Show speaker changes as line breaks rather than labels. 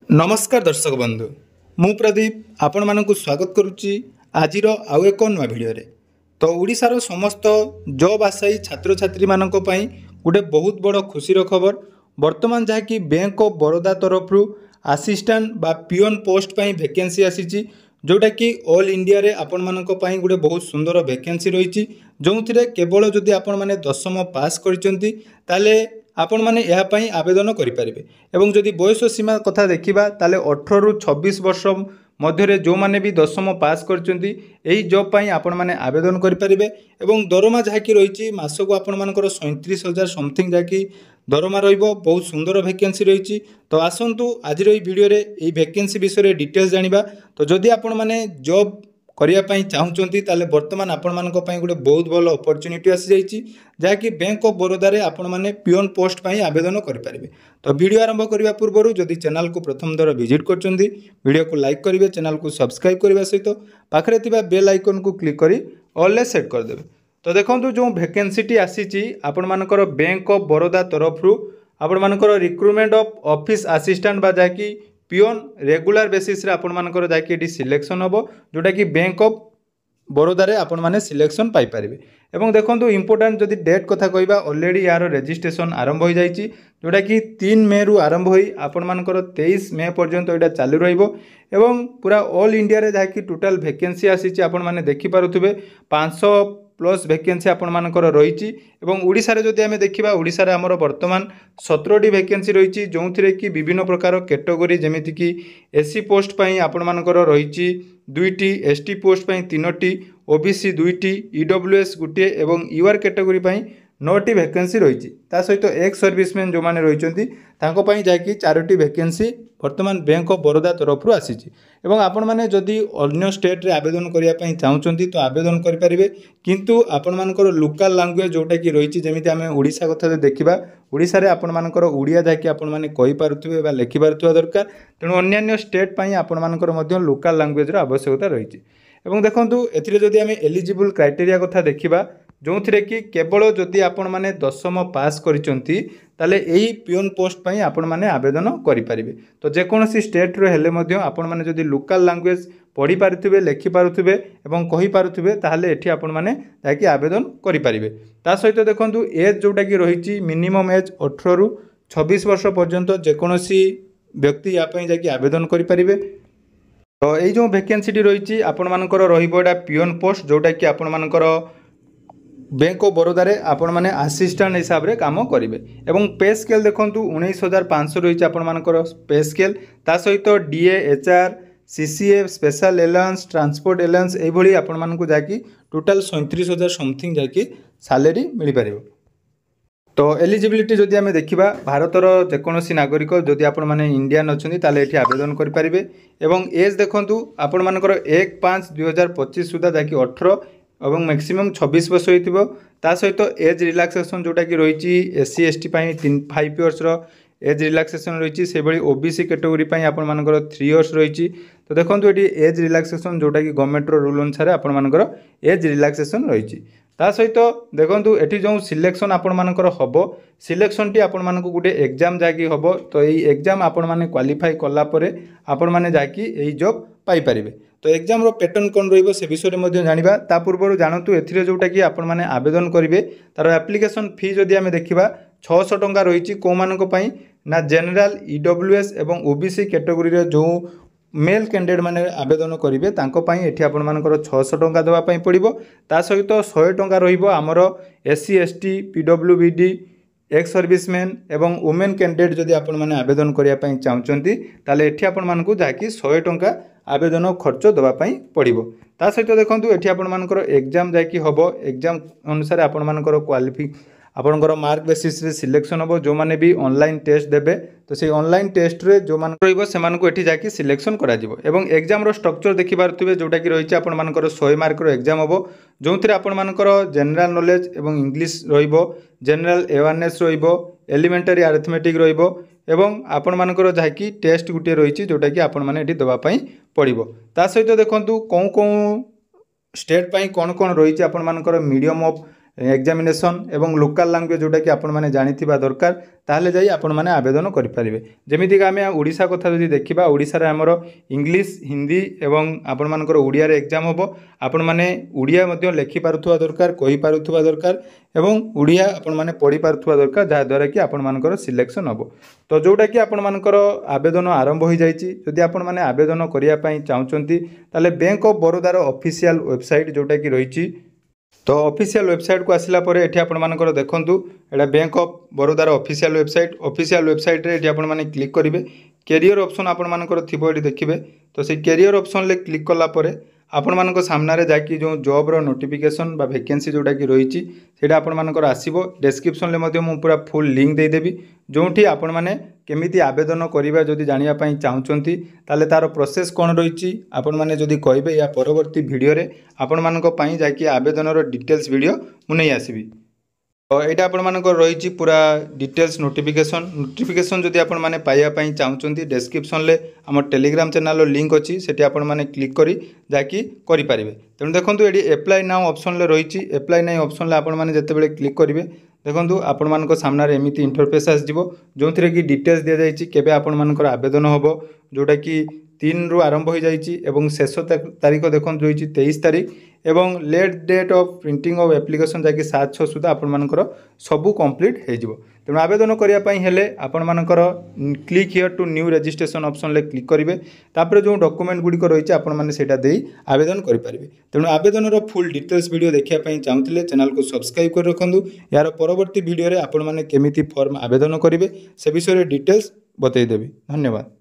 नमस्कार दर्शक बंधु मु प्रदीप आपण मानक स्वागत करुच्ची आज आउ एक नुआ भिडियो तो ओडिशार समस्त जॉब आशायी छात्र छात्री मानक पई गोटे बहुत बड़ खुशीर खबर वर्तमान जहाँकि बैंक ऑफ बड़ौदा तरफ असिस्टेंट बा पिओन पोस्ट पई वैकेंसी आसीची जोटा कि ऑल इंडिया रे आपण मानक पई गोटे बहुत सुंदर वैकेंसी रही जो केवल जदि आपण माने 10वीं पास करचंती ताले आपण माने यह पई आवेदन करें एवं जदि बयस सीमा कथा देखा ताले 18 रु 26 वर्ष मध्य जो माने भी 10वीं पास करचंती एही जॉब पई आपण माने आवेदन करें एवं दरमा जहाँकि रही मासक आपण मानकर 37,000 समथिंग जहाँकि दरमा रहिबो बहुत सुंदर वैकेंसी रही तो आसंतु आज भिडियो रे एही वैकेंसी विषय डिटेल्स जानिबा तो जदि आपण माने जॉब करने चाहूँगी ताले वर्तमान आपण मानक पई गोटे बहुत भल अपॉर्चुनिटी आसी जाइए जहाँकि बैंक ऑफ बड़ौदा रे आपण माने पिओन पोस्ट पई आवेदन करें तो वीडियो आरंभ करने पूर्व जदि चैनल को प्रथम दर विजिट करछंती वीडियो को लाइक करेंगे चैनल को सब्सक्राइब करने सहित पाखरे थिबा बेल आइकन को क्लिक करी ऑल सेट करदेवे तो देखो जो वैकेंसी आसी आपण मानकर बैंक ऑफ बड़ौदा तरफ आपण मानकर रिक्रुटमेंट ऑफ ऑफिस असिस्टेंट बा जाकि पिओन रेगुलर बेसिस रे आपण मानकर जाकि एटी सिलेक्शन होबो जोटा कि बैंक ऑफ बड़ौदा रे आपण माने सिलेक्शन पाई परिबे एवं देखंतु इंपोर्टेंट जदि डेट कथा कहबा ऑलरेडी यार रजिस्ट्रेशन आरंभ हो जाइछि जोटा कि 3 मे रु आरंभ होई आपण मानकर 23 मे पर्यंत एटा चालू रहिबो एवं पूरा ऑल इंडिया रे जाकि टोटल वैकेंसी आसीछि आपण माने देखि पारुथबे 500 प्लस वैकेंसी आपण मानकर रही ओडिशा रे जदि आमे देखिबा ओडिशा रे हमर वर्तमान 17टी वैकेंसी रही जो कि विभिन्न प्रकार कैटेगरी जेमिति कि एससी पोस्ट पई आपण मानकर रही 2टी एसटी पोस्ट पई 3टी ओबीसी 2टी ईडब्ल्यूएस गोटे एवं यूआर कैटेगरी पई 9टी वैकेंसी रही सहित एक्स सर्विसमैन जो मैंने रही जहाँकि 4टी वैकेंसी वर्तमान बैंक ऑफ बड़ौदा तरफ आसीची एवं आपण माने जदि अन्य स्टेट रे आवेदन करने चाहूँगी तो आवेदन करें किंतु आपण मानकर लोकल लैंग्वेज जोटा कि रही जमीती आम ओडिशा कथा जो देखा ओडिशा रे आपण मानकर ओडिया जहाँकि आपण माने कहि पारुथिबे बा लिखि पारुथिबा दरकार तेणु अन्य स्टेट पई आपण मानकर मध्य लोकल लैंग्वेज रो आवश्यकता रही एवं देखंतु एथिरे जदि आम एलिजिबल क्राइटेरिया कथा देखिबा जो थी कि केवल जदि आपण माने 10वीं पास करिसंती ताले एही पिओन पोस्ट पई आपण माने आवेदन करि परिबे तो जेकोसी स्टेट रो हेले मध्य आपण माने जदि लोकल लैंग्वेज पढ़ी पारुथिबे लिखि पारुथिबे एवं कहि पारुथिबे ताले एठी आपण माने जाकि आवेदन करि परिबे ता सहित देखंतु एज जोटा कि रहिछि मिनिमम एज 18 रु 26 वर्ष पर्यंत जेकोसी व्यक्ति या पई जाकि आवेदन करि परिबे तो एई जो वैकेंसी रही आपण मानकर रहिबो एटा पिओन पोस्ट जोटा कि आपण मानकर बैंक ऑफ बड़ौदा रे आपण माने असिस्टेंट हिसाब रे काम करेंगे एवं पे स्केल देखंतु 19,500 रही आपण मानकर पे स्केल ता सहित DA HR CCA special allowance transport allowance एई भली आपण मानकु जाकी टोटल 37,000 समथिंग जाकी सैलरी मिल पारिबो तो एलिजिबिलिटी जदि आम देखा भारतर जेकोसी नागरिक जदि आपण माने इंडियन अच्छी ताले एठी आवेदन करें एवं एज देखंतु आपण मानकर 1/5/2025 सुधा जाकि 18 और मैक्सिमम 26 वर्ष हो सहित एज रिलैक्सेशन जोटा कि रही SC ST 5 years age relaxation रही से भाई ओबीसी कैटेगरी आपण मानकर 3 इयर्स रही तो देखो ये एज रिलैक्सेशन जोटा कि गवर्नमेंट रूल अनुसार आपण मानकर एज रिलैक्सेशन रही सहित देखो ये जो सिलेक्शन आपण मानकर हम सिलेक्शन टी आपण मानक गोटे एग्जाम जाकि हम तो यही एग्जाम आपण माने क्वालिफाई कलापर आपण माने जाकि यही जॉब पाई परिबे तो एग्जाम रो पैटर्न कौन रहिबो से विषय में जानिबा ता पूर्व जानतु एथिरे जोटा कि आपण माने आवेदन करिवे तार एप्लिकेशन फी जदि आमे देखिबा 600 टंका रहिछि को मानक पई ना जनरल ईडब्ल्यूएस एवं ओबीसी कैटेगरी रे जो मेल कैंडिडेट माने आवेदन करिवे तांको पई एठी आपण मानकर 600 टंका देवा पई पड़िबो ता सहित 100 टंका रहिबो हमर SC ST PWBD ex serviceman एवं वुमेन कैंडिडेट जदि आपण माने आवेदन करिया पई चाहउचंती ताले एठी आपण मानकु जाकी 100 टंका आवेदन खर्च देवा पई पड़िबो ता सहित देखंतु एठी आपण मानकर एग्जाम जाकी हबो एग्जाम अनुसार आपण मानकर क्वालिफाई आपणकर मार्क बेसिस रे सिलेक्शन हम जो मैंने भी ऑनलाइन टेस्ट देबे तो से ऑनलाइन टेस्ट रे जो मान रहिबो से मानको एठी जाकी सिलेक्शन करा जिवो एवं एग्जाम रो स्ट्रक्चर देखि पारथुबे जोटा कि रहिछि आपण मानकर 100 मार्क रो एग्जाम हबो जोंथिरे आपण मानकर जनरल नॉलेज एवं इंग्लिश रहिबो जनरल अवेयरनेस रहिबो एलिमेंटरी अरिथमेटिक रहिबो एवं आपण मानकर जाकी टेस्ट गुटे रहिछि जोटा कि आपण माने एठी दबा पई पड़िबो ता सहित देखंतु कोन स्टेट पई कोन रहिछि आपण मानकर मीडियम ऑफ एग्जामिनेशन एवं लोकल लैंग्वेज जोटा कि आपण मैंने जानिथिबा दरकार ताहले जाई आपण मैंने आवेदन करें। जमीक आम ओडिशा कथा जो देखा ओडिशा रे हमर इंग्लिश हिंदी एवं आपण मानकर ओडिया रे एग्जाम हम आपण मैंने ओडिया मध्य लिखि पारुथुवा दरकार कहि पारुथुवा दरकार एवं ओडिया आपण मैंने पढ़ी पारुथुवा दरकार जहाँद्वारा कि आपण मानकर सिलेक्शन हम। तो जोटा कि आपण मानकर आवेदन आरंभ हो जाइए। जदि आपण मैंने आवेदन करिया पई चाहुचंती ताले बैंक ऑफ बड़ौदार ऑफिशियल वेबसाइट जोटा कि रही। तो ऑफिशियल वेबसाइट को आसला परे एठी आपण मानकर देखंतु एटा बैंक ऑफ बड़ौदार ऑफिशियल वेबसाइट रे एठी आपण माने क्लिक करिवे। कैरियर ऑप्शन आपण मानकर थिबो एठी देखिबे। तो से कैरियर ऑप्शन ले क्लिक कला परे आपण मानक सामने जाकि जो जॉब रो नोटिफिकेशन बा वैकेंसी जोटा कि रही सेटा आपण मानकर आसीबो। डिस्क्रिप्शन ले मध्य मु पूरा फुल लिंक दे देबी जोठी आपण माने केमिति आवेदन करिबा जदि जानिया पई चाहुचंती ताले तार प्रोसेस कोन रही आपण माने जदि कहबे या परवर्ती वीडियो रे आपण मानक पई जाकि आवेदन रो डिटेल्स वीडियो मु नै आसीबी। तो यहाँ आपण मानकर रही पूरा डिटेल्स नोटिफिकेशन जदि आपण माने पाइबा पई चाहुचंती डिस्क्रिप्शन ले आम टेलीग्राम चैनल लिंक अच्छी सेठी आपण माने क्लिक करी जाकि करि पारिबे। तेणु देखंतु एडी एप्लाई नाउ ऑप्शन ले रही एप्लाई नाउ ऑप्शन ले आपण माने जतेबेले क्लिक करिवे देखंतु आपण मानक सामने एमिति इंटरफेस आसीबो जोंथिरे कि डिटेल्स दिया जायछि केबे आपण मानकर आवेदन होबो जोटा कि 3 रु आरंभ हो जाइछि एवं शेष तारीख देखंतु रही 23 तारीख एवं late date of printing of application जाकि 7/6 सुधा आपण मानकर सबू कंप्लीट हो जिवो। तेणु आवेदन करिया पई हेले आपण मानकर click here to new registration option ले क्लिक करिवे। तापर जो डॉक्यूमेंट गुडी को रही आपण माने सेटा देई आवेदन करि परिबे। तेणु आवेदन रो फुल डिटेल्स वीडियो देखिया पई चाहुतिले चैनल को सब्सक्राइब कर रखंदु। यार परवर्ती वीडियो रे आपण माने केमिति फॉर्म आवेदन करिवे से विषय रे डिटेल्स बतै देबी। धन्यवाद।